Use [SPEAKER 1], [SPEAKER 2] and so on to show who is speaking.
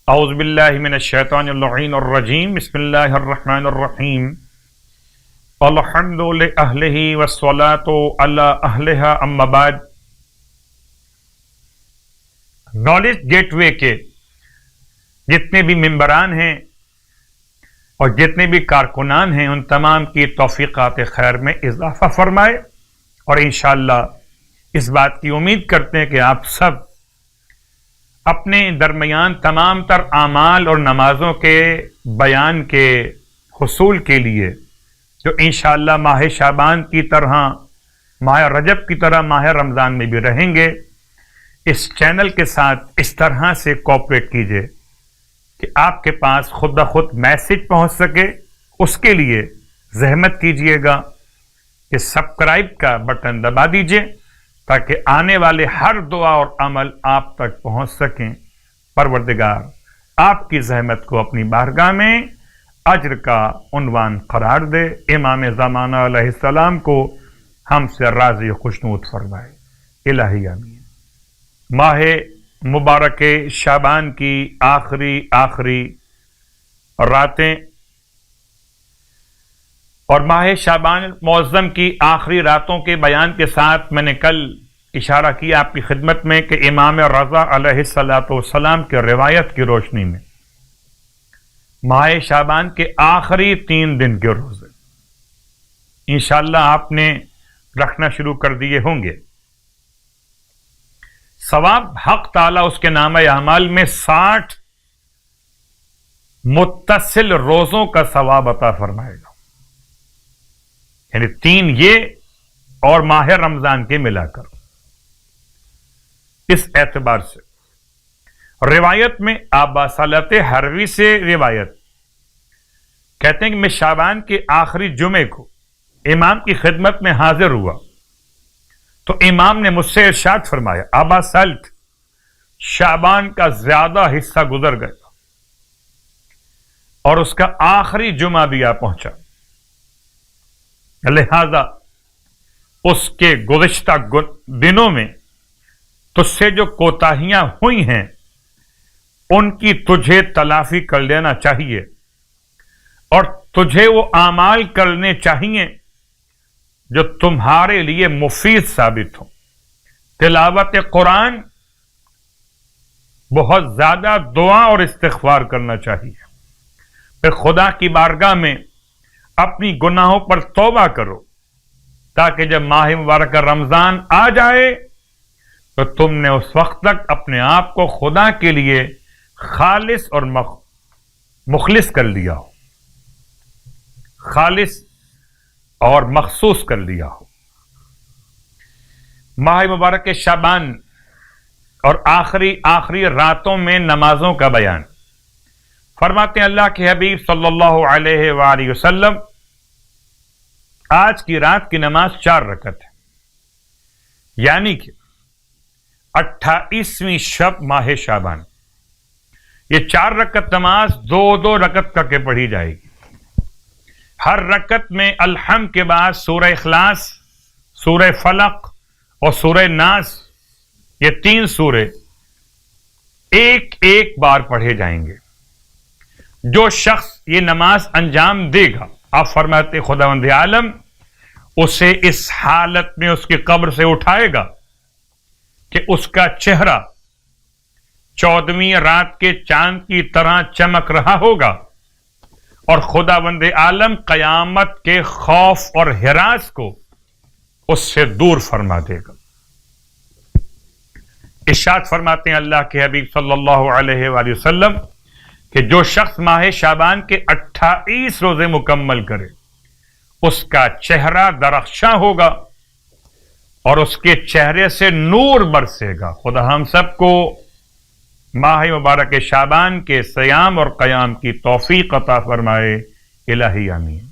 [SPEAKER 1] اعوذ باللہ من الشیطان اللعین الرجیم بسم اللہ الرحمن الرحیم الحمد لأہلہ والصلاة علی اہلہا اما بعد۔ نالج گیٹ وے کے جتنے بھی ممبران ہیں اور جتنے بھی کارکنان ہیں ان تمام کی توفیقات خیر میں اضافہ فرمائے، اور انشاءاللہ اس بات کی امید کرتے ہیں کہ آپ سب اپنے درمیان تمام تر اعمال اور نمازوں کے بیان کے حصول کے لیے جو انشاءاللہ ماہ شعبان کی طرح ماہ رجب کی طرح ماہ رمضان میں بھی رہیں گے، اس چینل کے ساتھ اس طرح سے کوآپریٹ کیجئے کہ آپ کے پاس خود بخود میسج پہنچ سکے۔ اس کے لیے زحمت کیجئے گا کہ سبسکرائب کا بٹن دبا دیجئے تاکہ آنے والے ہر دعا اور عمل آپ تک پہنچ سکیں۔ پروردگار آپ کی زحمت کو اپنی بارگاہ میں اجر کا عنوان قرار دے، امام زمانہ علیہ السلام کو ہم سے راضی خوشنود فرمائے، الہی آمین۔ ماہ مبارک شعبان کی آخری راتیں اور ماہ شعبان معظم کی آخری راتوں کے بیان کے ساتھ میں نے کل اشارہ کیا آپ کی خدمت میں کہ امام رضا علیہ السلام کے روایت کی روشنی میں ماہ شعبان کے آخری 3 دن کے روزے انشاءاللہ آپ نے رکھنا شروع کر دیے ہوں گے۔ ثواب حق تعالی اس کے نامہ اعمال میں 60 متصل روزوں کا ثواب عطا فرمائے گا، یعنی 3 یہ اور ماہ رمضان کے ملا کر۔ اس اعتبار سے روایت میں آبا صلت حروی سے روایت کہتے ہیں کہ میں شعبان کے آخری جمعے کو امام کی خدمت میں حاضر ہوا تو امام نے مجھ سے ارشاد فرمایا، آبا سلت شعبان کا زیادہ حصہ گزر گیا اور اس کا آخری جمعہ بھی آ پہنچا، لہذا اس کے گزشتہ دنوں میں تجھ سے جو کوتاہیاں ہوئی ہیں ان کی تجھے تلافی کر لینا چاہیے اور تجھے وہ اعمال کرنے چاہیے جو تمہارے لیے مفید ثابت ہوں۔ تلاوت قرآن، بہت زیادہ دعا اور استغفار کرنا چاہیے، پھر خدا کی بارگاہ میں اپنی گناہوں پر توبہ کرو تاکہ جب ماہ مبارک رمضان آ جائے تو تم نے اس وقت تک اپنے آپ کو خدا کے لیے خالص اور مخلص کر لیا ہو، خالص اور مخصوص کر لیا ہو۔ ماہ مبارک شعبان اور آخری راتوں میں نمازوں کا بیان فرماتے ہیں اللہ کے حبیب صلی اللہ علیہ وآلہ وسلم، آج کی رات کی نماز 4 رکعت ہے، یعنی کہ 28ویں شب ماہ شعبان۔ یہ 4 رکعت نماز 2 رکعت کر کے پڑھی جائے گی۔ ہر رکعت میں الحمد کے بعد سورہ اخلاص، سورہ فلق اور سورہ ناس، یہ 3 سورے ایک بار پڑھے جائیں گے۔ جو شخص یہ نماز انجام دے گا، آپ فرماتے خداوند عالم اسے اس حالت میں اس کی قبر سے اٹھائے گا کہ اس کا چہرہ 14ویں رات کے چاند کی طرح چمک رہا ہوگا اور خداوند عالم قیامت کے خوف اور ہراس کو اس سے دور فرما دے گا۔ ارشاد فرماتے ہیں اللہ کے حبیب صلی اللہ علیہ وآلہ وسلم کہ جو شخص ماہ شعبان کے 28 روزے مکمل کرے اس کا چہرہ درخشاں ہوگا اور اس کے چہرے سے نور برسے گا۔ خدا ہم سب کو ماہ مبارک شعبان کے صیام اور قیام کی توفیق عطا فرمائے، الہی آمین۔